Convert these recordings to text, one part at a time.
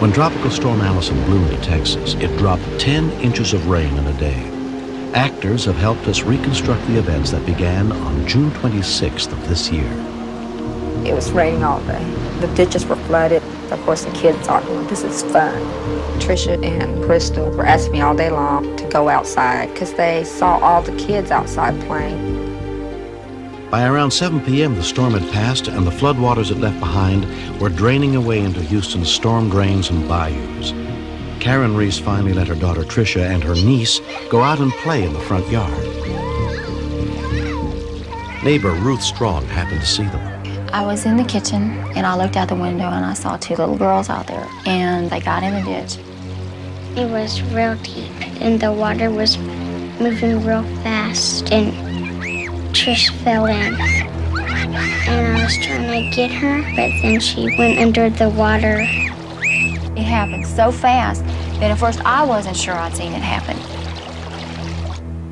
When Tropical Storm Allison blew into Texas, it dropped 10 inches of rain in a day. Actors have helped us reconstruct the events that began on June 26th of this year. It was raining all day. The ditches were flooded. Of course, the kids thought, this is fun. Tricia and Crystal were asking me all day long to go outside because they saw all the kids outside playing. By around 7 p.m., the storm had passed, and the floodwaters it left behind were draining away into Houston's storm drains and bayous. Karen Reese finally let her daughter Tricia and her niece go out and play in the front yard. Neighbor Ruth Strong happened to see them. I was in the kitchen, and I looked out the window, and I saw two little girls out there, and they got in the ditch. It was real deep, and the water was moving real fast, and Trish fell in. And I was trying to get her, but then she went under the water. It happened so fast that at first I wasn't sure I'd seen it happen.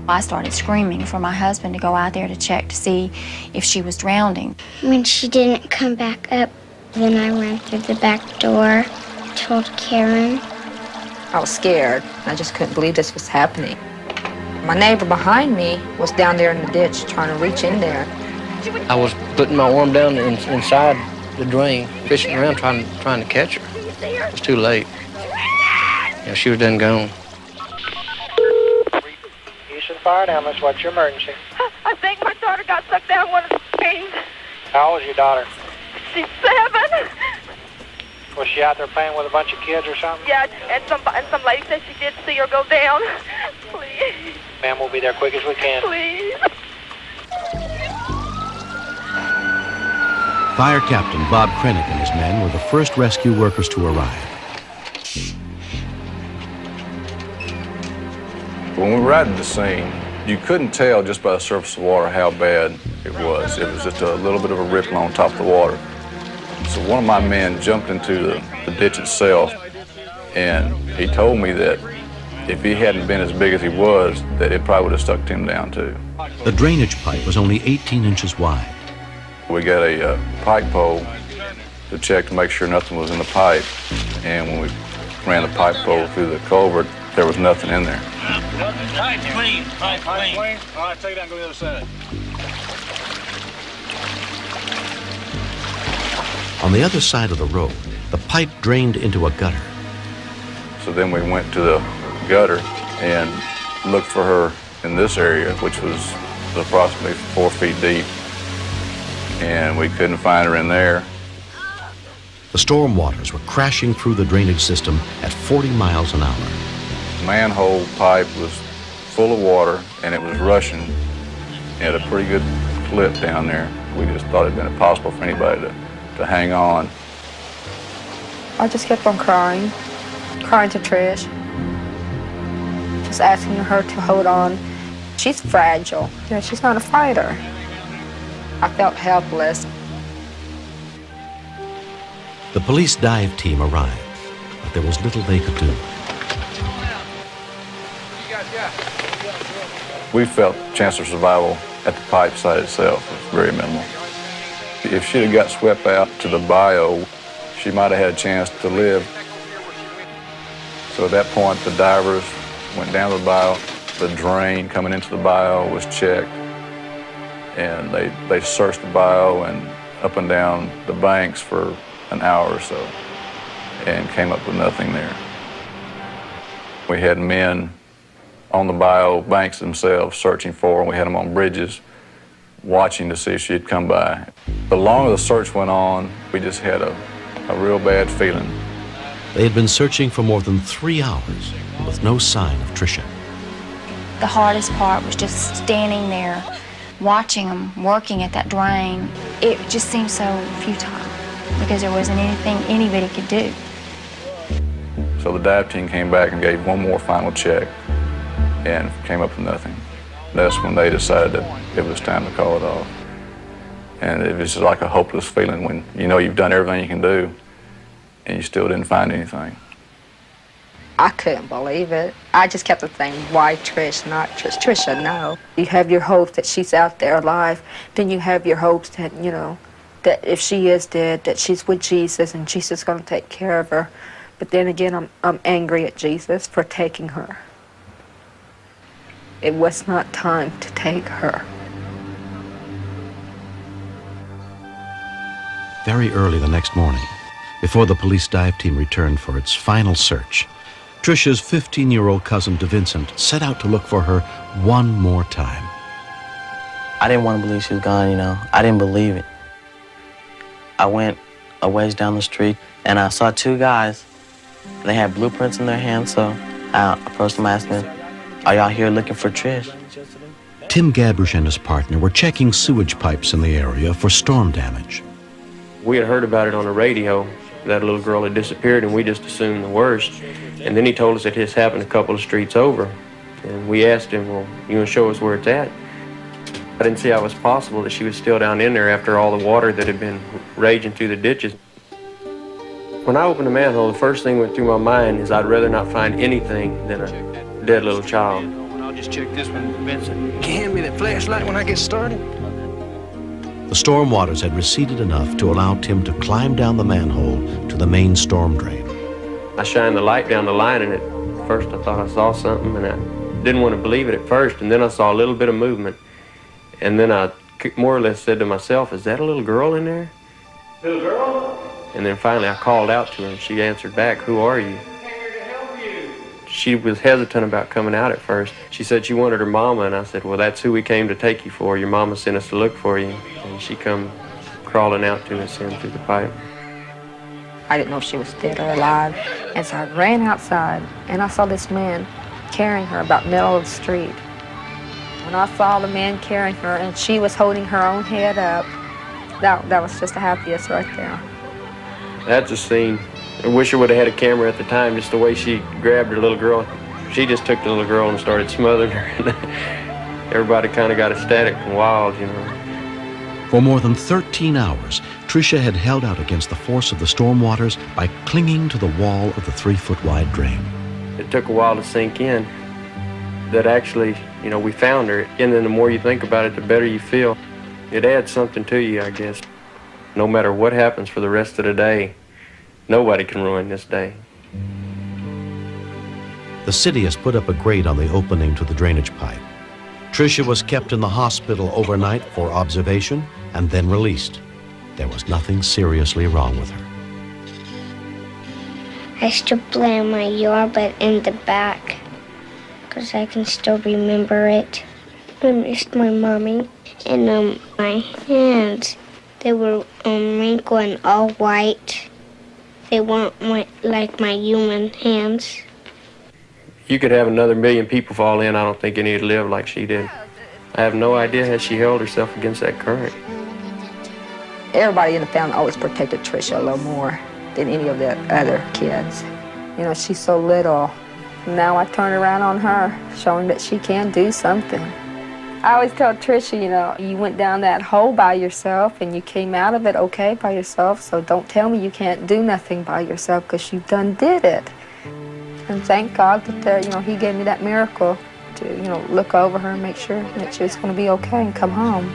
I started screaming for my husband to go out there to check to see if she was drowning. When she didn't come back up, then I ran through the back door, told Karen. I was scared. I just couldn't believe this was happening. My neighbor behind me was down there in the ditch trying to reach in there. I was putting my arm down inside the drain, fishing around trying to catch her. It was too late. She was done gone. Fire ambulance, what's your emergency? I think my daughter got sucked down one of the streams. How old is your daughter? She's 7. Was she out there playing with a bunch of kids or something? Yeah, and some lady said she did see her go down. Please. Ma'am, we'll be there quick as we can. Please. Fire Captain Bob Krennick and his men were the first rescue workers to arrive. When we arrived at the scene, you couldn't tell just by the surface of the water how bad it was. It was just a little bit of a ripple on top of the water. So one of my men jumped into the ditch itself, and he told me that if he hadn't been as big as he was, that it probably would have sucked him down too. The drainage pipe was only 18 inches wide. We got a pipe pole to check to make sure nothing was in the pipe, and when we ran the pipe pole through the culvert, there was nothing in there. Pipe clean. Pipe clean. All right, take it out and go to the other side. On the other side of the road, the pipe drained into a gutter. So then we went to the gutter and looked for her in this area, which was approximately 4 feet deep, and we couldn't find her in there. The storm waters were crashing through the drainage system at 40 miles an hour. The manhole pipe was full of water, and it was rushing at a pretty good clip down there. We just thought it'd been impossible for anybody to hang on. I just kept on crying to Trish, just asking her to hold on. She's fragile. Yeah, she's not a fighter. I felt helpless. The police dive team arrived, but there was little they could do. We felt the chance of survival at the pipe site itself was very minimal. If she'd have got swept out to the bayou, she might have had a chance to live. So at that point, the divers went down to the bayou. The drain coming into the bayou was checked, and they searched the bayou and up and down the banks for an hour or so and came up with nothing there. We had men on the bayou banks themselves searching for her, and we had them on bridges watching to see if she'd come by. The longer the search went on, we just had a real bad feeling. They had been searching for more than 3 hours with no sign of Tricia. The hardest part was just standing there, watching them working at that drain. It just seemed so futile because there wasn't anything anybody could do. So the dive team came back and gave one more final check and came up with nothing. That's when they decided that it was time to call it off. And it was just like a hopeless feeling when you know you've done everything you can do and you still didn't find anything. I couldn't believe it. I just kept saying, why Trish, not Trish? Trisha, no. You have your hopes that she's out there alive. Then you have your hopes that, you know, that if she is dead, that she's with Jesus and Jesus is going to take care of her. But then again, I'm angry at Jesus for taking her. It was not time to take her. Very early the next morning, before the police dive team returned for its final search, Trisha's 15-year-old cousin DeVincent set out to look for her one more time. I didn't want to believe she was gone, you know. I didn't believe it. I went a ways down the street, and I saw two guys. They had blueprints in their hands, so I approached them asking, "Are y'all here looking for Trish?" Tim Gabrish and his partner were checking sewage pipes in the area for storm damage. We had heard about it on the radio, that little girl had disappeared, and we just assumed the worst. And then he told us that this happened a couple of streets over. And we asked him, well, you want to show us where it's at? I didn't see how it was possible that she was still down in there after all the water that had been raging through the ditches. When I opened the manhole, the first thing that went through my mind is I'd rather not find anything than a dead little child. I'll just check this one, Vincent. Can you hand me that flashlight when I get started? The storm waters had receded enough to allow Tim to climb down the manhole to the main storm drain. I shined the light down the line, and at first I thought I saw something, and I didn't want to believe it at first, and then I saw a little bit of movement. And then I more or less said to myself, is that a little girl in there? Little girl? And then finally I called out to her, and she answered back, who are you? She was hesitant about coming out at first. She said she wanted her mama, and I said, well, that's who we came to take you for. Your mama sent us to look for you. And she come crawling out to us in through the pipe. I didn't know if she was dead or alive. And so I ran outside, and I saw this man carrying her about middle of the street. When I saw the man carrying her, and she was holding her own head up, that was just the happiest right there. That's a scene. I wish I would have had a camera at the time, just the way she grabbed her little girl. She just took the little girl and started smothering her. Everybody kind of got ecstatic and wild, you know. For more than 13 hours, Tricia had held out against the force of the storm waters by clinging to the wall of the 3-foot-wide drain. It took a while to sink in that actually, you know, we found her. And then the more you think about it, the better you feel. It adds something to you, I guess. No matter what happens for the rest of the day, nobody can ruin this day. The city has put up a grate on the opening to the drainage pipe. Tricia was kept in the hospital overnight for observation and then released. There was nothing seriously wrong with her. I still play on my yard, but in the back, because I can still remember it. I missed my mommy. And my hands, they were wrinkled and all white. They weren't like my human hands. You could have another million people fall in. I don't think any would live like she did. I have no idea how she held herself against that current. Everybody in the family always protected Tricia a little more than any of the other kids. You know, she's so little. Now I turn around on her, showing that she can do something. I always tell Tricia, you know, you went down that hole by yourself and you came out of it okay by yourself, so don't tell me you can't do nothing by yourself, because you done did it. And thank God that, you know, he gave me that miracle to, you know, look over her and make sure that she was going to be okay and come home.